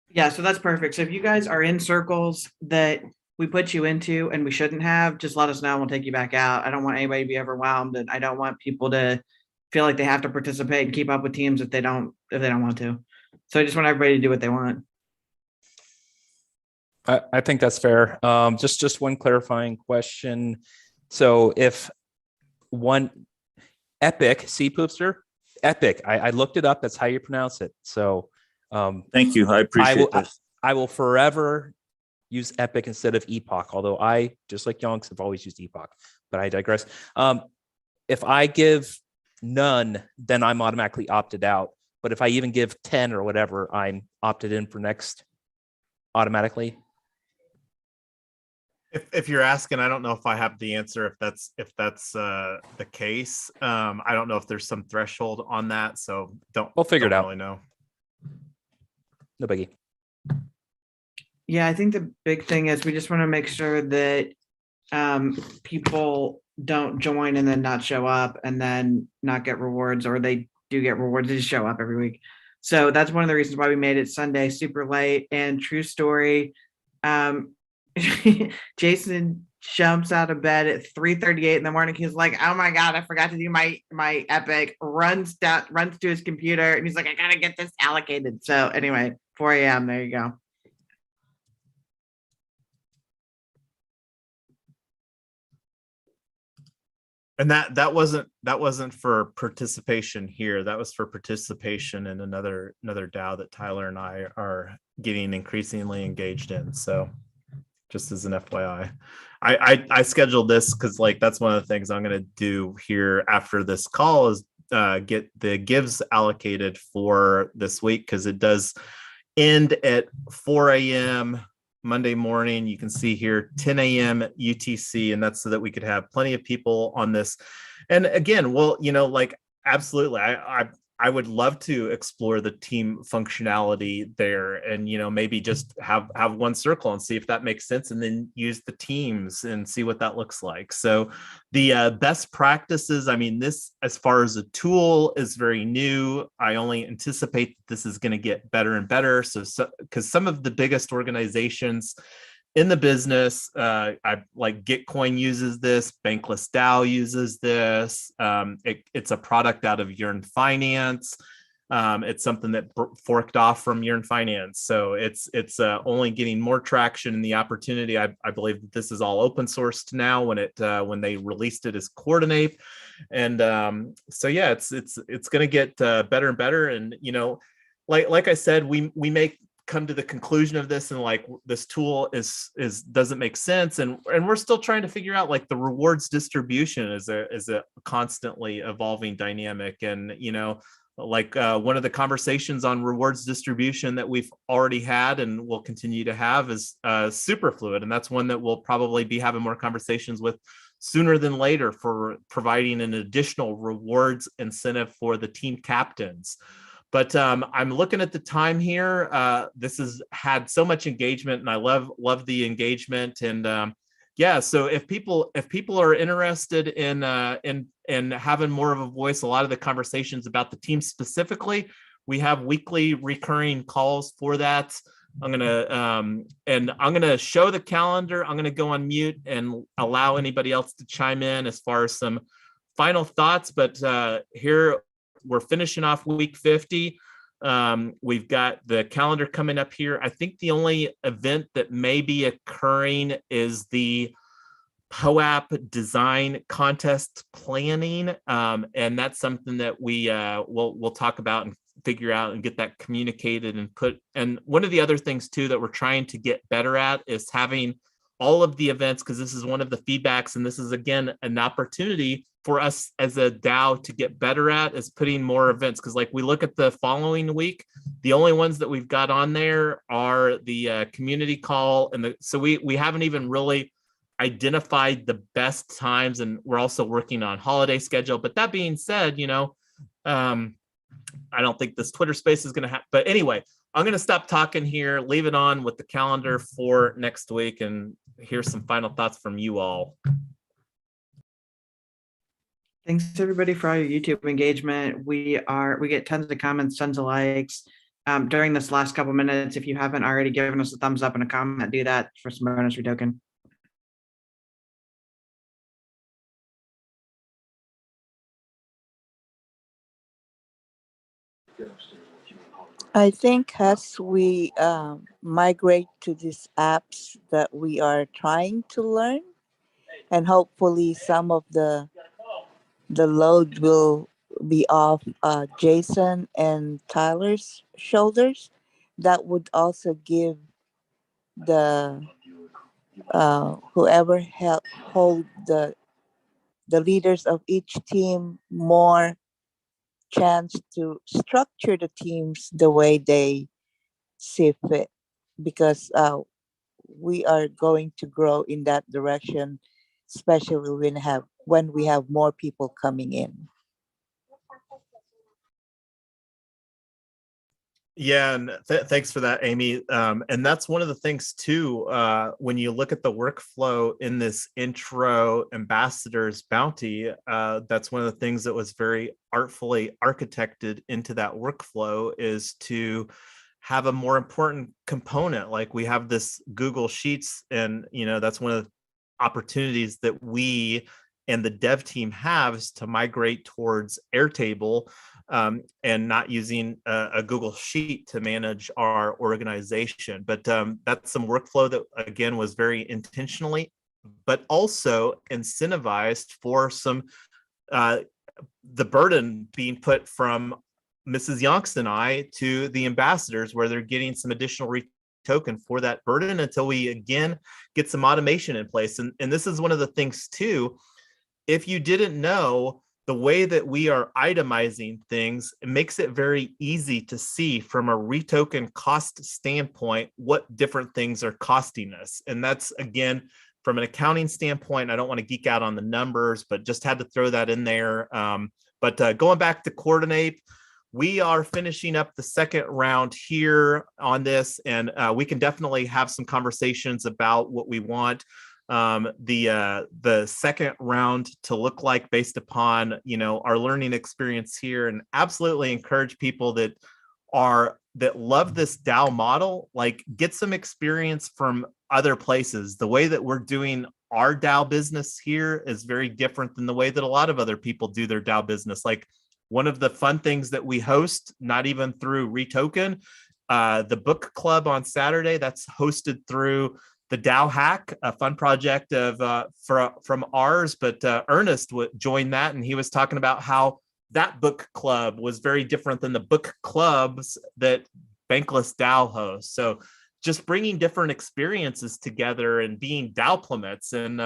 [SPEAKER 4] Yeah, so that's perfect. So if you guys are in circles that we put you into and we shouldn't have, just let us know and we'll take you back out. I don't want anybody to be overwhelmed, and I don't want people to feel like they have to participate and keep up with teams if they don't want to. So I just want everybody to do what they want.
[SPEAKER 2] I think that's fair. Just one clarifying question. So if one Epic, C Poopster, Epic, I looked it up. That's how you pronounce it. So
[SPEAKER 3] Thank you. I appreciate that.
[SPEAKER 2] I will forever use Epic instead of Epoch, although I, just like Yonks, have always used Epoch, but I digress. If I give none, then I'm automatically opted out. But if I even give 10 or whatever, I'm opted in for next automatically.
[SPEAKER 1] If you're asking, I don't know if I have the answer. If that's the case, I don't know if there's some threshold on that. So we'll
[SPEAKER 2] figure it out.
[SPEAKER 1] Really know.
[SPEAKER 2] No biggie.
[SPEAKER 4] Yeah, I think the big thing is we just want to make sure that people don't join and then not show up and then not get rewards, or they do get rewards, they just show up every week. So that's one of the reasons why we made it Sunday super late. And true story, Jason jumps out of bed at 3:38 in the morning. He's like, oh my God, I forgot to do my Epic, runs to his computer, and he's like, I gotta get this allocated. So anyway, 4 a.m. There you go.
[SPEAKER 1] And that wasn't for participation here. That was for participation in another DAO that Tyler and I are getting increasingly engaged in. So just as an FYI, I scheduled this because like that's one of the things I'm going to do here after this call is get the gives allocated for this week, because it does end at 4 a.m. Monday morning. You can see here 10 a.m. UTC, and that's so that we could have plenty of people on this. And again, well, like absolutely, I would love to explore the team functionality there, and maybe just have one circle and see if that makes sense, and then use the teams and see what that looks like. So the best practices, I mean, this as far as a tool is very new. I only anticipate that this is going to get better and better. So because some of the biggest organizations in the business, I like Gitcoin uses this, Bankless DAO uses this. It's a product out of Yearn Finance. It's something that forked off from Yearn Finance. So it's only getting more traction and the opportunity. I believe that this is all open sourced now when they released it as Coordinape. And so yeah, it's going to get better and better. And like I said, we make come to the conclusion of this and like this tool is doesn't make sense, and we're still trying to figure out like the rewards distribution is a constantly evolving dynamic. And like one of the conversations on rewards distribution that we've already had and will continue to have is super fluid, and that's one that we'll probably be having more conversations with sooner than later for providing an additional rewards incentive for the team captains. But I'm looking at the time here. This has had so much engagement, and I love the engagement. And yeah, so if people are interested in having more of a voice, a lot of the conversations about the team specifically, we have weekly recurring calls for that. I'm gonna show the calendar. I'm gonna go on mute and allow anybody else to chime in as far as some final thoughts. But here, we're finishing off week 50. We've got the calendar coming up here. I think the only event that may be occurring is the POAP design contest planning. And that's something that we'll talk about and figure out and get that communicated and put. And one of the other things too that we're trying to get better at is having all of the events, because this is one of the feedbacks, and this is again an opportunity for us as a DAO to get better at, is putting more events. Because like we look at the following week, the only ones that we've got on there are the community call, and so we haven't even really identified the best times, and we're also working on holiday schedule. But that being said, I don't think this Twitter space is going to happen. But anyway, I'm going to stop talking here, leave it on with the calendar for next week, and here's some final thoughts from you all.
[SPEAKER 4] Thanks everybody for all your YouTube engagement. We get tons of comments, tons of likes. During this last couple minutes, if you haven't already given us a thumbs up and a comment, do that for some bonus REtoken.
[SPEAKER 6] I think as we migrate to these apps that we are trying to learn, and hopefully some of the load will be off Jason and Tyler's shoulders, that would also give the whoever hold the leaders of each team more chance to structure the teams the way they see fit, because we are going to grow in that direction, especially when we have more people coming in.
[SPEAKER 1] Yeah, and thanks for that, Amy. And that's one of the things too, when you look at the workflow in this intro ambassadors bounty, that's one of the things that was very artfully architected into that workflow, is to have a more important component. Like we have this Google Sheets, and that's one of the opportunities that we and the dev team have, is to migrate towards Airtable, and not using a Google Sheet to manage our organization. But that's some workflow that, again, was very intentionally, but also incentivized for some the burden being put from Mrs. Yonks and I to the ambassadors, where they're getting some additional REtoken for that burden until we, again, get some automation in place. And this is one of the things too, if you didn't know, the way that we are itemizing things, it makes it very easy to see from a REtoken cost standpoint what different things are costing us. And that's, again, from an accounting standpoint, I don't want to geek out on the numbers, but just had to throw that in there. But going back to Coordinape, we are finishing up the second round here on this, and we can definitely have some conversations about what we want the second round to look like based upon our learning experience here, and absolutely encourage people that love this DAO model, like, get some experience from other places. The way that we're doing our DAO business here is very different than the way that a lot of other people do their DAO business. Like, one of the fun things that we host, not even through REtoken, the book club on Saturday, that's hosted through the DAO Hack, a fun project from ours, but Ernest joined that, and he was talking about how that book club was very different than the book clubs that Bankless DAO hosts. So just bringing different experiences together and being DAOplements, and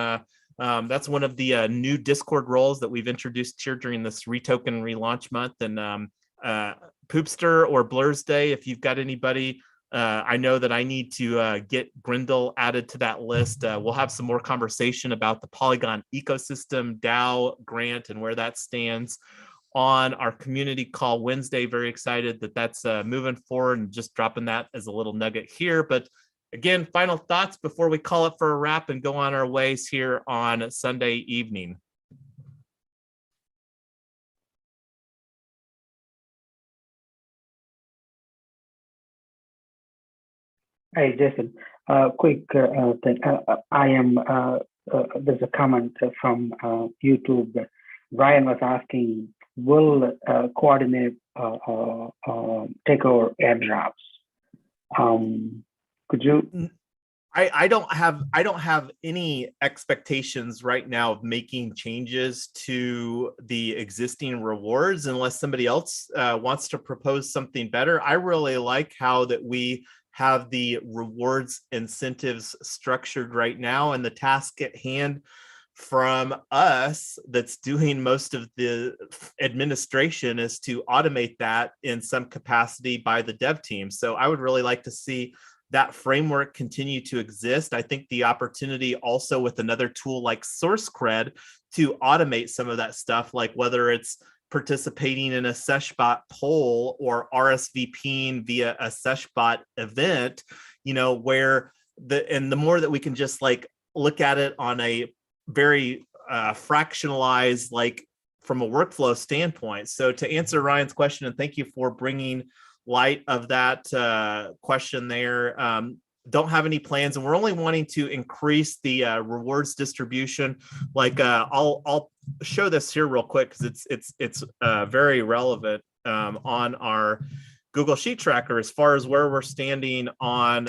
[SPEAKER 1] that's one of the new Discord roles that we've introduced here during this REtoken relaunch month. And Poopster or Blur's Day, if you've got anybody. I know that I need to get Grindel added to that list. We'll have some more conversation about the Polygon ecosystem, DAO grant, and where that stands on our community call Wednesday. Very excited that that's moving forward, and just dropping that as a little nugget here. But again, final thoughts before we call it for a wrap and go on our ways here on Sunday evening.
[SPEAKER 7] Hey, Jason, quick thing. There's a comment from YouTube. Brian was asking, will Coordinape take over airdrops? Could you?
[SPEAKER 1] I don't have any expectations right now of making changes to the existing rewards unless somebody else wants to propose something better. I really like how that we have the rewards incentives structured right now, and the task at hand from us that's doing most of the administration is to automate that in some capacity by the dev team. So I would really like to see that framework continue to exist. I think the opportunity also with another tool like SourceCred to automate some of that stuff, like whether it's participating in a Seshbot poll or RSVPing via a Seshbot event, you know, where the more that we can just like look at it on a very fractionalized, like from a workflow standpoint. So to answer Ryan's question, and thank you for bringing light of that question there. Don't have any plans, and we're only wanting to increase the rewards distribution. Like I'll show this here real quick because it's very relevant on our Google Sheet Tracker as far as where we're standing on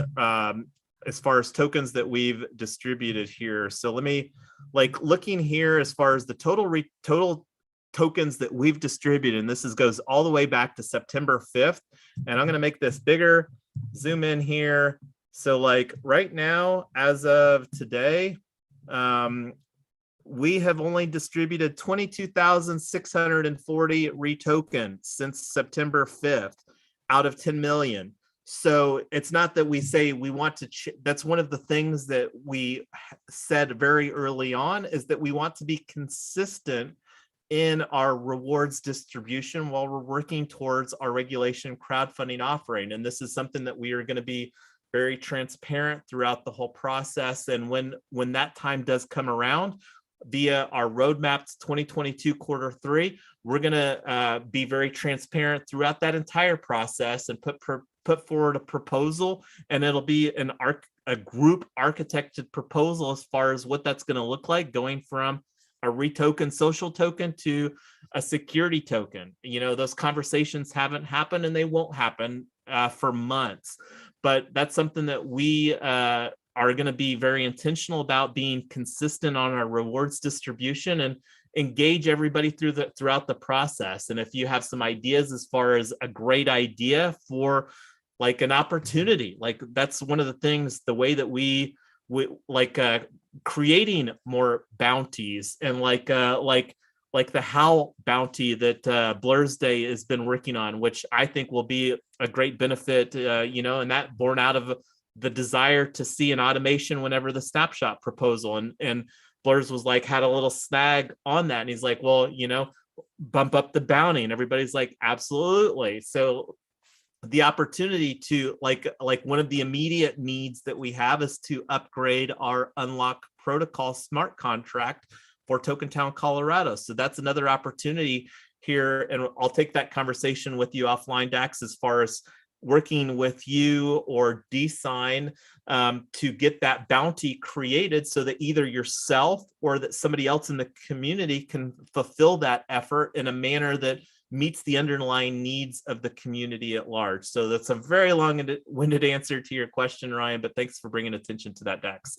[SPEAKER 1] as far as tokens that we've distributed here. So let me, like, looking here as far as the total tokens that we've distributed, and this goes all the way back to September 5th. And I'm going to make this bigger, zoom in here. So like right now, as of today, we have only distributed 22,640 REtoken since September 5th out of 10 million. So it's not that we say we want to, that's one of the things that we said very early on, is that we want to be consistent in our rewards distribution while we're working towards our regulation crowdfunding offering. And this is something that we are going to be very transparent throughout the whole process. And when that time does come around, via our roadmaps 2022 Q3, we're going to be very transparent throughout that entire process and put forward a proposal, and it'll be a group architected proposal as far as what that's going to look like, going from a REtoken social token to a security token. You know, those conversations haven't happened and they won't happen for months, but that's something that we are going to be very intentional about, being consistent on our rewards distribution and engage everybody throughout the process. And if you have some ideas as far as a great idea for like an opportunity, like that's one of the things, the way that we like creating more bounties, and like the how bounty that Blur's Day has been working on, which I think will be a great benefit, you know, and that born out of the desire to see an automation whenever the snapshot proposal, and Blur's was like, had a little snag on that. And he's like, well, you know, bump up the bounty, and everybody's like, absolutely. So the opportunity to like one of the immediate needs that we have is to upgrade our unlock protocol smart contract for Token Town, Colorado. So that's another opportunity here. And I'll take that conversation with you offline, Dax, as far as working with you or DSign to get that bounty created so that either yourself or that somebody else in the community can fulfill that effort in a manner that meets the underlying needs of the community at large. So that's a very long-winded answer to your question, Ryan, but thanks for bringing attention to that, Dax.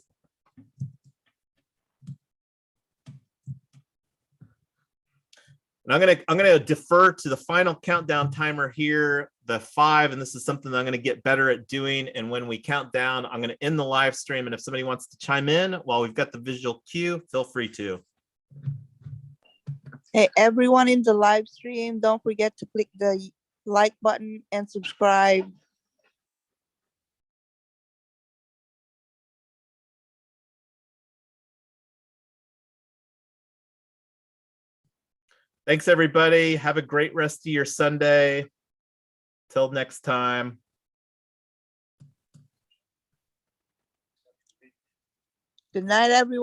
[SPEAKER 1] And I'm gonna defer to the final countdown timer here, the 5, and this is something that I'm gonna get better at doing. And when we count down, I'm gonna end the live stream. And if somebody wants to chime in while we've got the visual cue, feel free to.
[SPEAKER 6] Hey, everyone in the live stream, don't forget to click the like button and subscribe.
[SPEAKER 1] Thanks, everybody. Have a great rest of your Sunday. Till next time.
[SPEAKER 6] Good night, everyone.